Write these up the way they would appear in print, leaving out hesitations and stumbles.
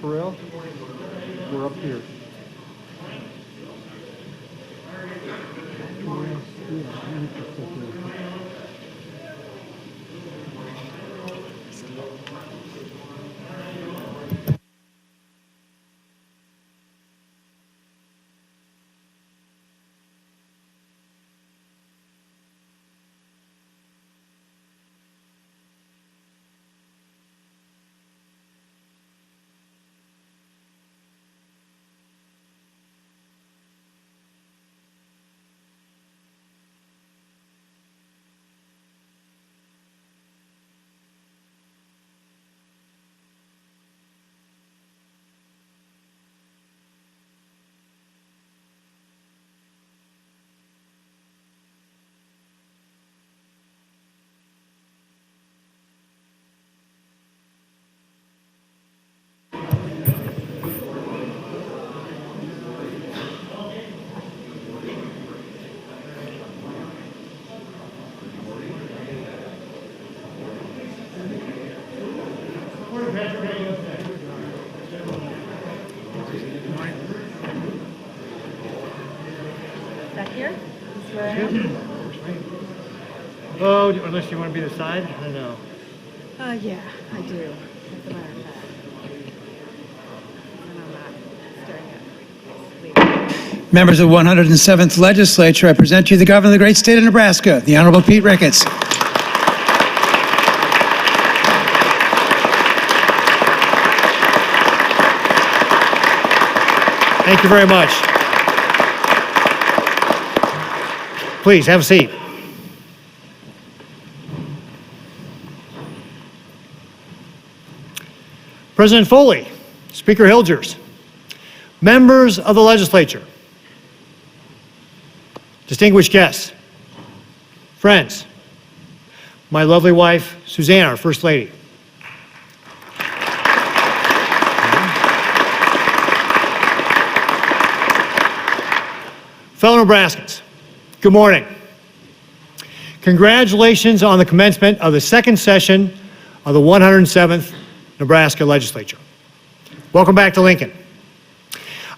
For real? We're up here. Back here? Is where I am? Oh, unless you want to be the side? I don't know. Yeah, I do. As a matter of fact. And I'm not staring at. Members of the 107th Legislature, I present to you the Governor of the great state of Nebraska, the Honorable Pete Ricketts. Thank you very much. Please, have a seat. President Foley, Speaker Hilgers, members of the legislature, distinguished guests, friends, my lovely wife, Suzanne, our First Lady. Fellow Nebraskans, good morning. Congratulations on the commencement of the second session of the 107th Nebraska Legislature. Welcome back to Lincoln.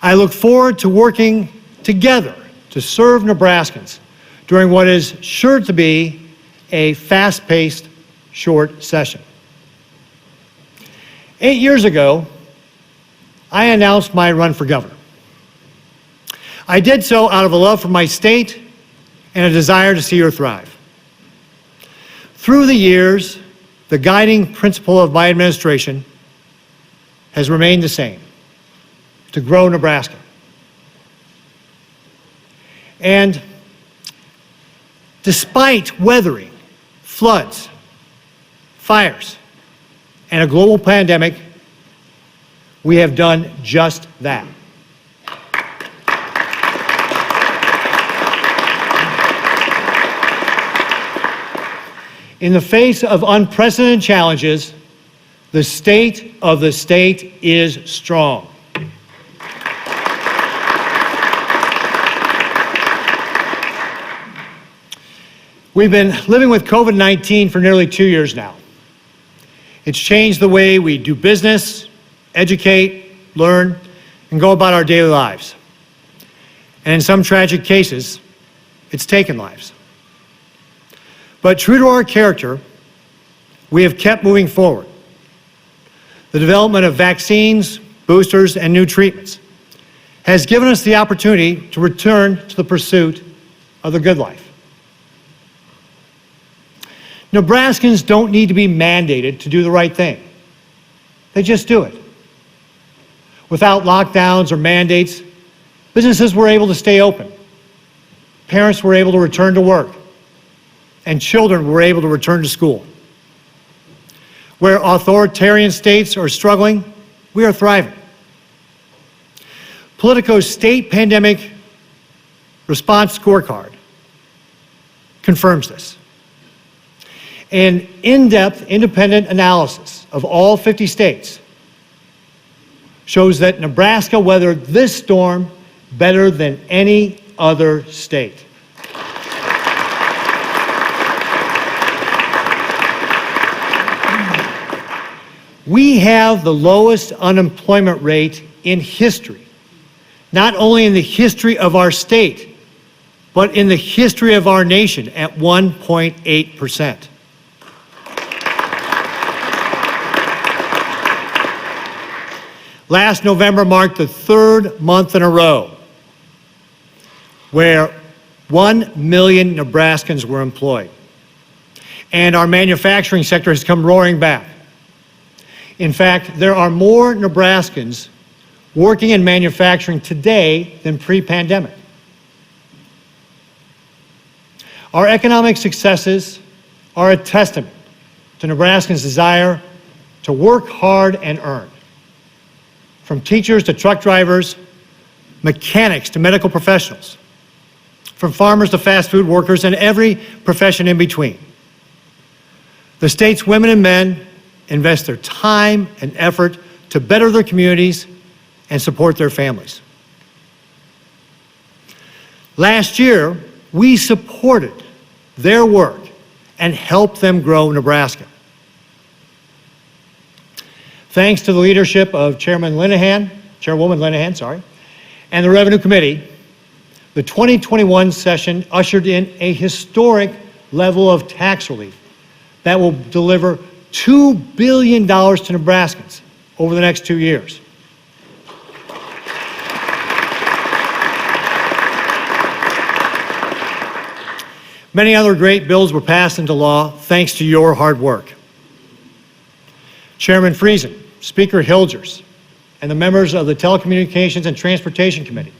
I look forward to working together to serve Nebraskans during what is sure to be a fast-paced, short session. 8 years ago, I announced my run for governor. I did so out of a love for my state and a desire to see her thrive. Through the years, the guiding principle of my administration has remained the same: to grow Nebraska. And despite weathering floods, fires, and a global pandemic, we have done just that. In the face of unprecedented challenges, the state of the state is strong. We've been living with COVID-19 for nearly 2 years now. It's changed the way we do business, educate, learn, and go about our daily lives. And in some tragic cases, it's taken lives. But true to our character, we have kept moving forward. The development of vaccines, boosters, and new treatments has given us the opportunity to return to the pursuit of the good life. Nebraskans don't need to be mandated to do the right thing. They just do it. Without lockdowns or mandates, businesses were able to stay open. Parents were able to return to work. And children were able to return to school. Where authoritarian states are struggling, we are thriving. Politico's state pandemic response scorecard confirms this. An in-depth independent analysis of all 50 states shows that Nebraska weathered this storm better than any other state. We have the lowest unemployment rate in history, not only in the history of our state, but in the history of our nation at 1.8%. Last November marked the third month in a row where 1 million Nebraskans were employed. And our manufacturing sector has come roaring back. In fact, there are more Nebraskans working in manufacturing today than pre-pandemic. Our economic successes are a testament to Nebraskans' desire to work hard and earn. From teachers to truck drivers, mechanics to medical professionals, from farmers to fast food workers and every profession in between. The state's women and men invest their time and effort to better their communities and support their families. Last year, we supported their work and helped them grow Nebraska. Thanks to the leadership of Chairwoman Linehan, and the Revenue Committee, the 2021 session ushered in a historic level of tax relief that will deliver $2 billion to Nebraskans over the next 2 years. Many other great bills were passed into law thanks to your hard work. Chairman Friesen, Speaker Hilgers, and the members of the Telecommunications and Transportation Committee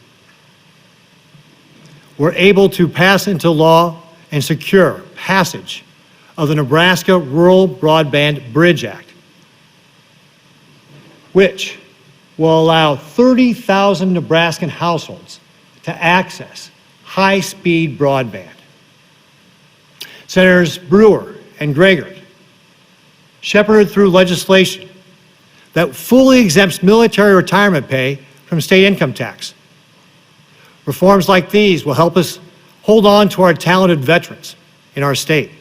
were able to pass into law and secure passage of the Nebraska Rural Broadband Bridge Act, which will allow 30,000 Nebraskan households to access high-speed broadband. Senators Brewer and Gregor shepherded through legislation that fully exempts military retirement pay from state income tax. Reforms like these will help us hold on to our talented veterans in our state.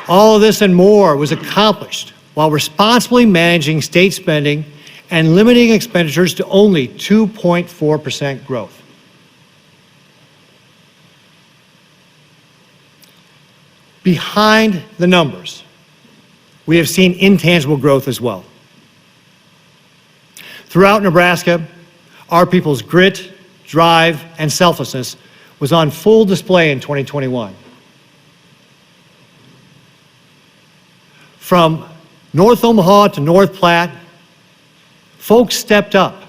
All of this and more was accomplished while responsibly managing state spending and limiting expenditures to only 2.4% growth. Behind the numbers, we have seen intangible growth as well. Throughout Nebraska, our people's grit, drive, and selflessness was on full display in 2021. From North Omaha to North Platte, folks stepped up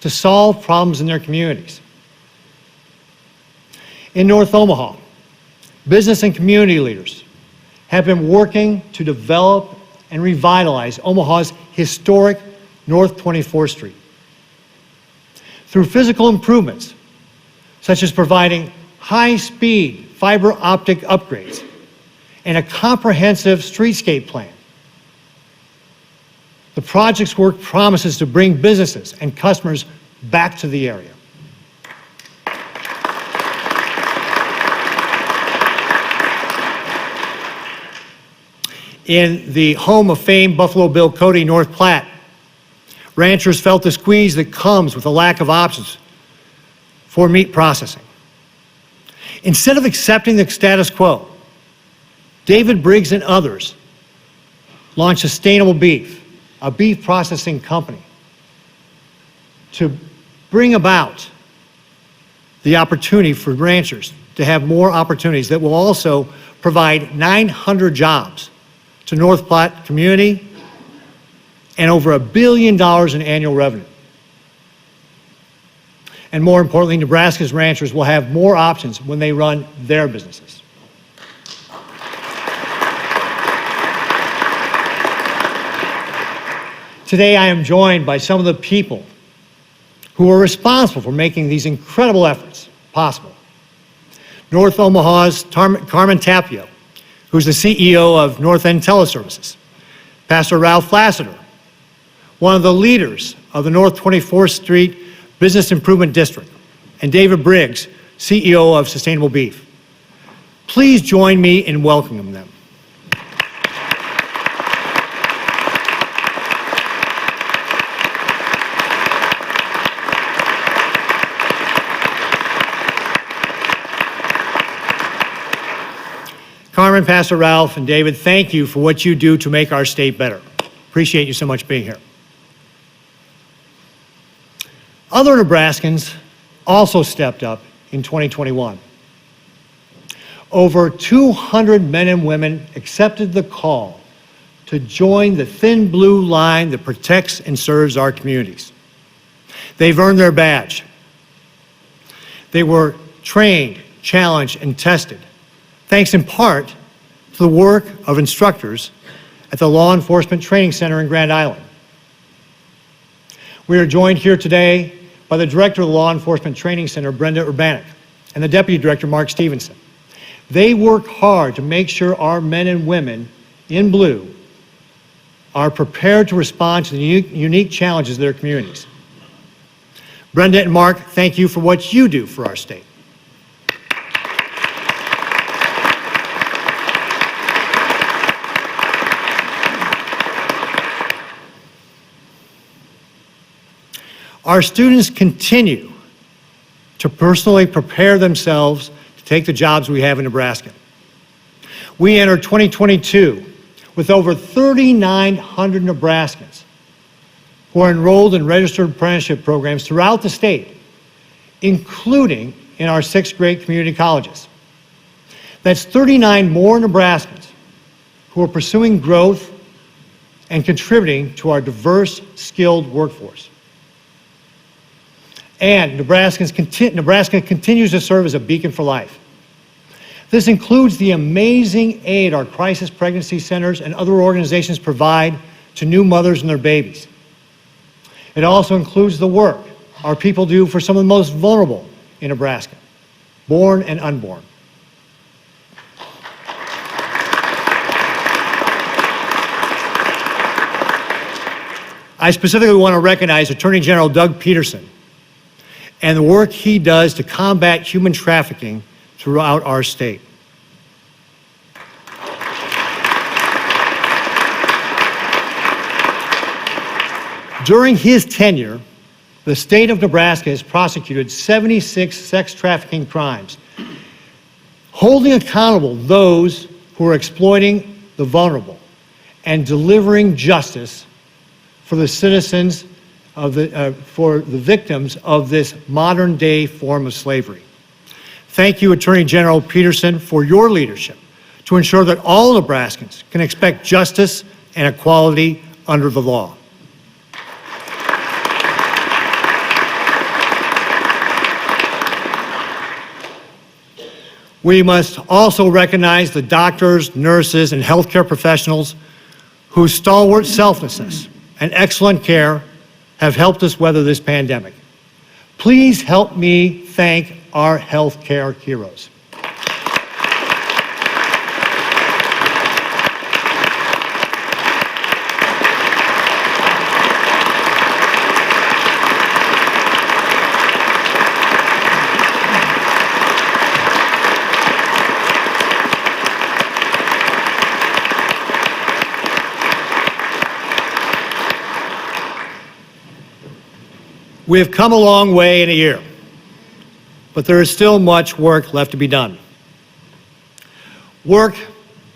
to solve problems in their communities. In North Omaha, business and community leaders have been working to develop and revitalize Omaha's historic North 24th Street through physical improvements, such as providing high-speed fiber optic upgrades and a comprehensive streetscape plan. The project's work promises to bring businesses and customers back to the area. In the home of famed Buffalo Bill Cody, North Platte, ranchers felt the squeeze that comes with a lack of options for meat processing. Instead of accepting the status quo, David Briggs and others launched Sustainable Beef, a beef processing company, to bring about the opportunity for ranchers to have more opportunities that will also provide 900 jobs to North Platte community and over $1 billion in annual revenue. And more importantly, Nebraska's ranchers will have more options when they run their businesses. Today, I am joined by some of the people who are responsible for making these incredible efforts possible. North Omaha's Carmen Tapio, who's the CEO of North End Teleservices. Pastor Ralph Lassiter, one of the leaders of the North 24th Street Business Improvement District. And David Briggs, CEO of Sustainable Beef. Please join me in welcoming them. Carmen, Pastor Ralph, and David, thank you for what you do to make our state better. Appreciate you so much being here. Other Nebraskans also stepped up in 2021. Over 200 men and women accepted the call to join the thin blue line that protects and serves our communities. They've earned their badge. They were trained, challenged, and tested, thanks in part to the work of instructors at the Law Enforcement Training Center in Grand Island. We are joined here today by the Director of the Law Enforcement Training Center, Brenda Urbanek, and the Deputy Director, Mark Stevenson. They work hard to make sure our men and women in blue are prepared to respond to the unique challenges of their communities. Brenda and Mark, thank you for what you do for our state. Our students continue to personally prepare themselves to take the jobs we have in Nebraska. We enter 2022 with over 3,900 Nebraskans who are enrolled in registered apprenticeship programs throughout the state, including in our 6 great community colleges. That's 39 more Nebraskans who are pursuing growth and contributing to our diverse, skilled workforce. And Nebraska continues to serve as a beacon for life. This includes the amazing aid our crisis pregnancy centers and other organizations provide to new mothers and their babies. It also includes the work our people do for some of the most vulnerable in Nebraska, born and unborn. I specifically want to recognize Attorney General Doug Peterson and the work he does to combat human trafficking throughout our state. During his tenure, the state of Nebraska has prosecuted 76 sex trafficking crimes, holding accountable those who are exploiting the vulnerable and delivering justice for the citizens for the victims of this modern-day form of slavery. Thank you, Attorney General Peterson, for your leadership to ensure that all Nebraskans can expect justice and equality under the law. We must also recognize the doctors, nurses, and healthcare professionals whose stalwart selflessness and excellent care have helped us weather this pandemic. Please help me thank our healthcare heroes. We have come a long way in a year, but there is still much work left to be done. Work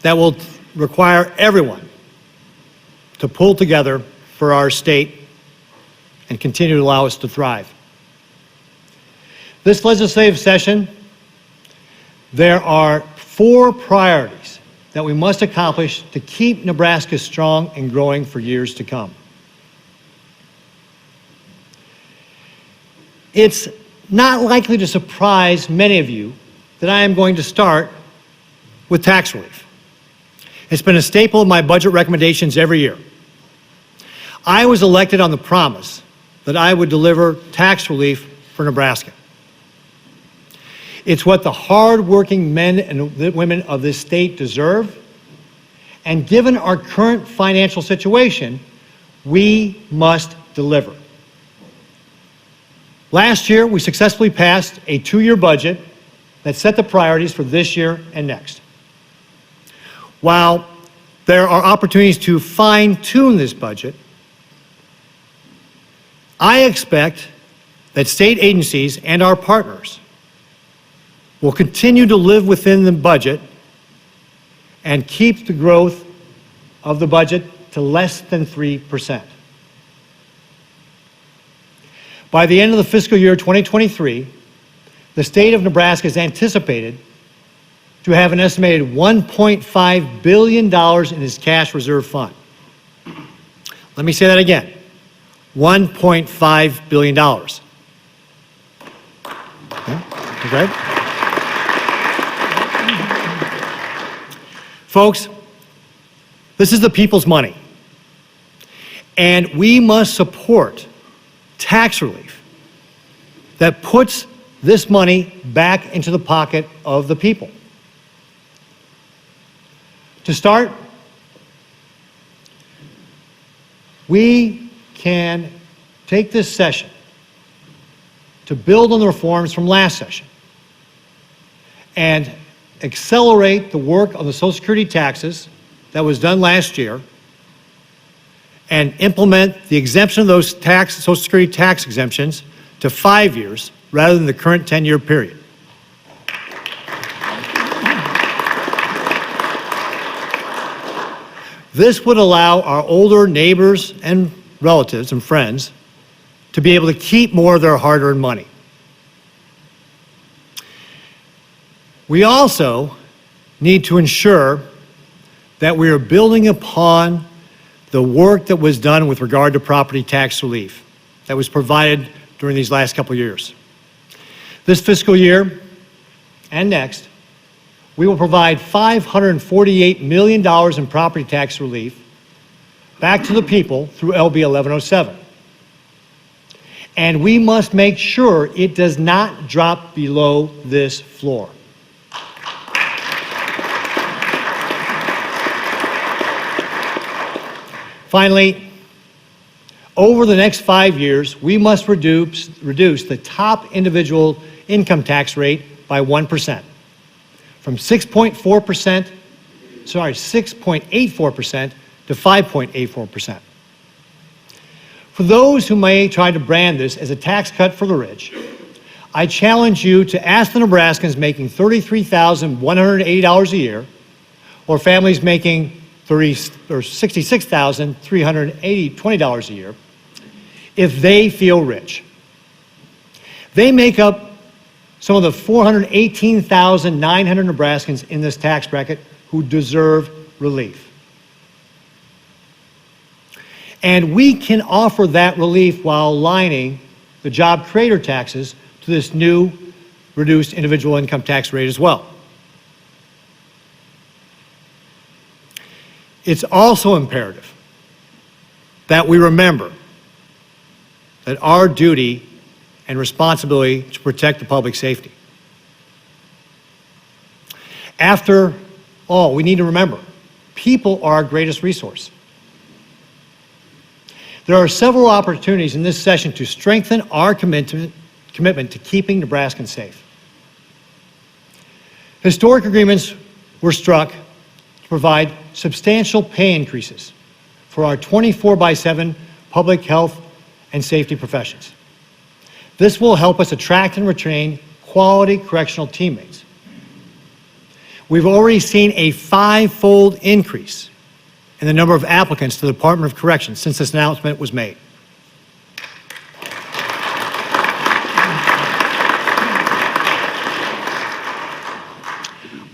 that will require everyone to pull together for our state and continue to allow us to thrive. This legislative session, there are 4 priorities that we must accomplish to keep Nebraska strong and growing for years to come. It's not likely to surprise many of you that I am going to start with tax relief. It's been a staple of my budget recommendations every year. I was elected on the promise that I would deliver tax relief for Nebraska. It's what the hard-working men and women of this state deserve, and given our current financial situation, we must deliver. Last year, we successfully passed a 2-year budget that set the priorities for this year and next. While there are opportunities to fine-tune this budget, I expect that state agencies and our partners will continue to live within the budget and keep the growth of the budget to less than 3%. By the end of the fiscal year 2023, the state of Nebraska is anticipated to have an estimated $1.5 billion in its cash reserve fund. Let me say that again, $1.5 billion. Okay? Folks, this is the people's money, and we must support tax relief that puts this money back into the pocket of the people. To start, we can take this session to build on the reforms from last session and accelerate the work on the Social Security taxes that was done last year and implement the exemption of those Social Security tax exemptions to 5 years rather than the current 10-year period. This would allow our older neighbors and relatives and friends to be able to keep more of their hard-earned money. We also need to ensure that we are building upon the work that was done with regard to property tax relief that was provided during these last couple of years. This fiscal year and next, we will provide $548 million in property tax relief back to the people through LB 1107. And we must make sure it does not drop below this floor. Finally, over the next 5 years, we must reduce the top individual income tax rate by 1%, from 6.84% to 5.84%. For those who may try to brand this as a tax cut for the rich, I challenge you to ask the Nebraskans making $33,180 a year, or families making $66,320 a year, if they feel rich. They make up some of the 418,900 Nebraskans in this tax bracket who deserve relief. And we can offer that relief while aligning the job creator taxes to this new reduced individual income tax rate as well. It's also imperative that we remember that our duty and responsibility to protect the public safety. After all, we need to remember, people are our greatest resource. There are several opportunities in this session to strengthen our commitment to keeping Nebraskans safe. Historic agreements were struck to provide substantial pay increases for our 24/7 public health and safety professions. This will help us attract and retain quality correctional teammates. We've already seen a 5-fold increase in the number of applicants to the Department of Corrections since this announcement was made.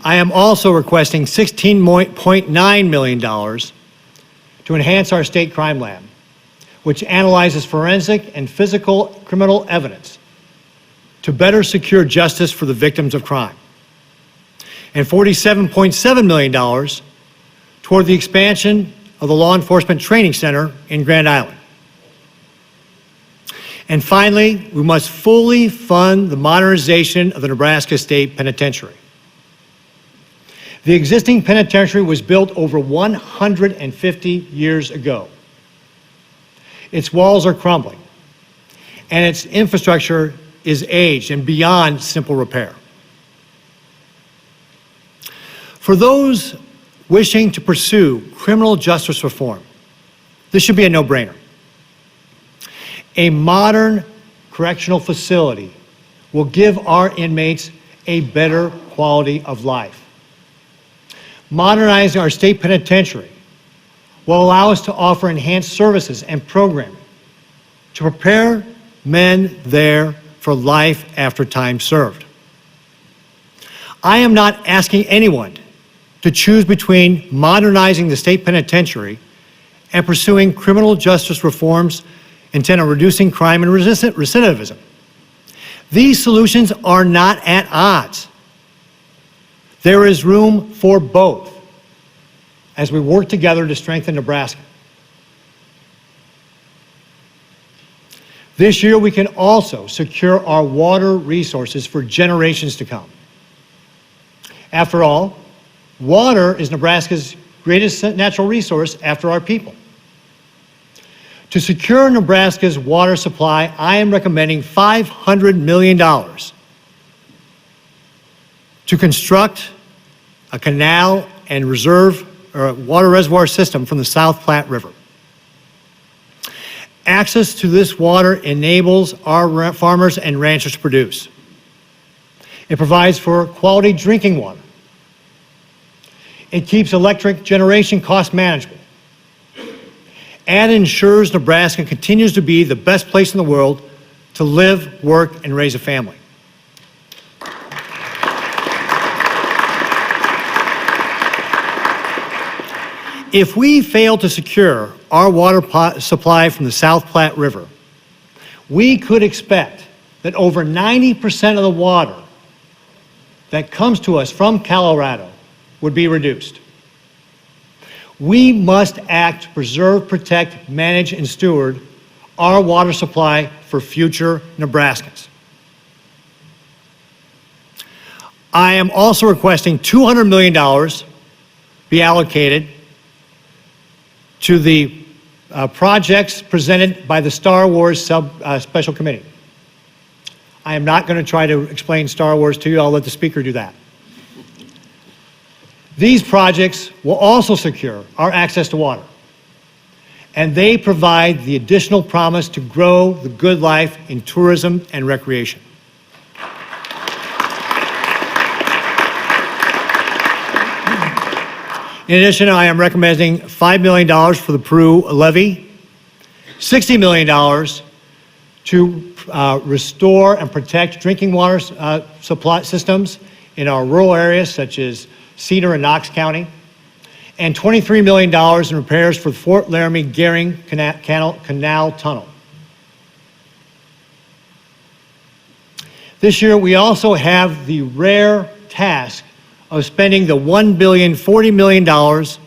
I am also requesting $16.9 million to enhance our state crime lab, which analyzes forensic and physical criminal evidence to better secure justice for the victims of crime, and $47.7 million toward the expansion of the Law Enforcement Training Center in Grand Island. And finally, we must fully fund the modernization of the Nebraska State Penitentiary. The existing penitentiary was built over 150 years ago. Its walls are crumbling, and its infrastructure is aged and beyond simple repair. For those wishing to pursue criminal justice reform, this should be a no-brainer. A modern correctional facility will give our inmates a better quality of life. Modernizing our state penitentiary will allow us to offer enhanced services and programming to prepare men there for life after time served. I am not asking anyone to choose between modernizing the state penitentiary and pursuing criminal justice reforms intent on reducing crime and recidivism. These solutions are not at odds. There is room for both as we work together to strengthen Nebraska. This year, we can also secure our water resources for generations to come. After all, water is Nebraska's greatest natural resource after our people. To secure Nebraska's water supply, I am recommending $500 million to construct a canal and water reservoir system from the South Platte River. Access to this water enables our farmers and ranchers to produce. It provides for quality drinking water. It keeps electric generation costs manageable. And ensures Nebraska continues to be the best place in the world to live, work, and raise a family. If we fail to secure our water supply from the South Platte River, we could expect that over 90% of the water that comes to us from Colorado would be reduced. We must act to preserve, protect, manage, and steward our water supply for future Nebraskans. I am also requesting $200 million be allocated to the projects presented by the Star Wars Special Committee. I am not going to try to explain Star Wars to you. I'll let the speaker do that. These projects will also secure our access to water, and they provide the additional promise to grow the good life in tourism and recreation. In addition, I am recommending $5 million for the Peru levee, $60 million to restore and protect drinking water supply systems in our rural areas such as Cedar and Knox County, and $23 million in repairs for the Fort Laramie-Gehring Canal Tunnel. This year, we also have the rare task of spending the $1.04 billion that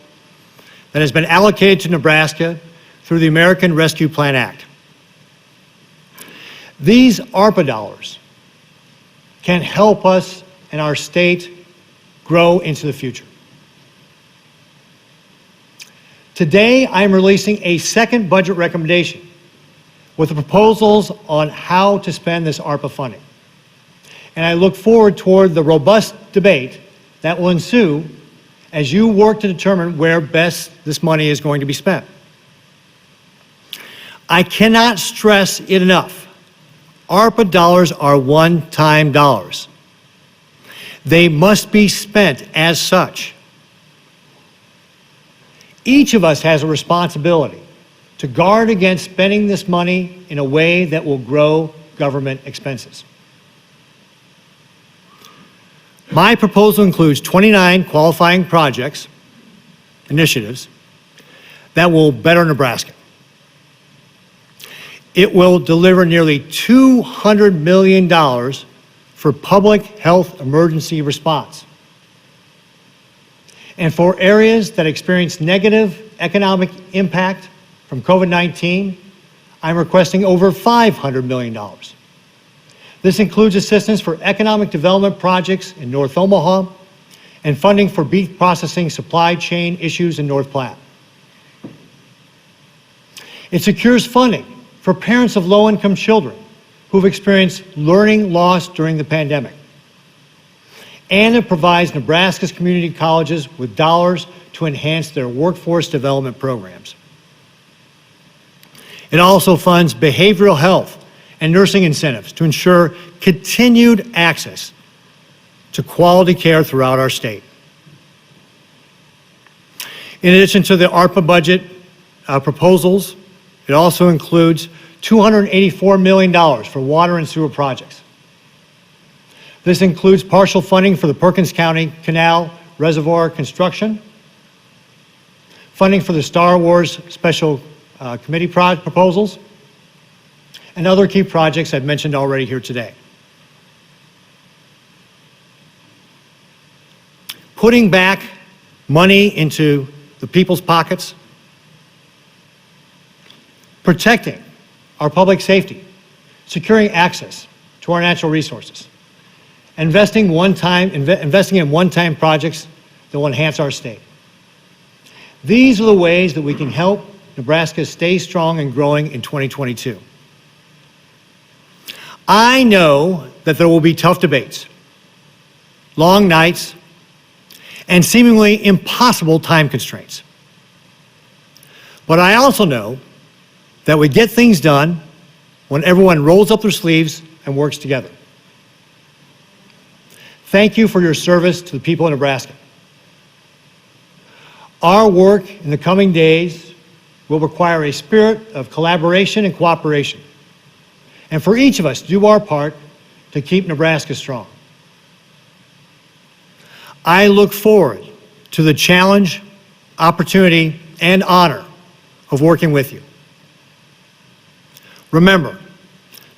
has been allocated to Nebraska through the American Rescue Plan Act. These ARPA dollars can help us and our state grow into the future. Today, I am releasing a second budget recommendation with the proposals on how to spend this ARPA funding. And I look forward toward the robust debate that will ensue as you work to determine where best this money is going to be spent. I cannot stress it enough. ARPA dollars are one-time dollars. They must be spent as such. Each of us has a responsibility to guard against spending this money in a way that will grow government expenses. My proposal includes 29 qualifying projects, initiatives, that will better Nebraska. It will deliver nearly $200 million for public health emergency response. And for areas that experience negative economic impact from COVID-19, I'm requesting over $500 million. This includes assistance for economic development projects in North Omaha and funding for beef processing supply chain issues in North Platte. It secures funding for parents of low-income children who've experienced learning loss during the pandemic. and it provides Nebraska's community colleges with dollars to enhance their workforce development programs. It also funds behavioral health and nursing incentives to ensure continued access to quality care throughout our state. In addition to the ARPA budget proposals, it also includes $284 million for water and sewer projects. This includes partial funding for the Perkins County Canal Reservoir construction, funding for the Star Wars Special Committee proposals, and other key projects I've mentioned already here today. Putting back money into the people's pockets, protecting our public safety, securing access to our natural resources, investing in one-time projects that will enhance our state. These are the ways that we can help Nebraska stay strong and growing in 2022. I know that there will be tough debates, long nights, and seemingly impossible time constraints. But I also know that we get things done when everyone rolls up their sleeves and works together. Thank you for your service to the people of Nebraska. Our work in the coming days will require a spirit of collaboration and cooperation, and for each of us to do our part to keep Nebraska strong. I look forward to the challenge, opportunity, and honor of working with you. Remember,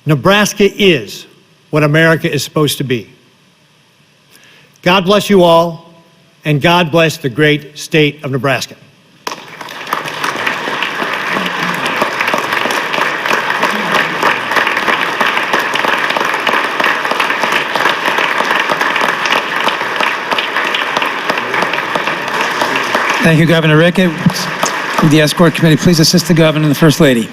Nebraska is what America is supposed to be. God bless you all, and God bless the great state of Nebraska. Thank you, Governor Ricketts. Would the escort committee please assist the governor and the First Lady?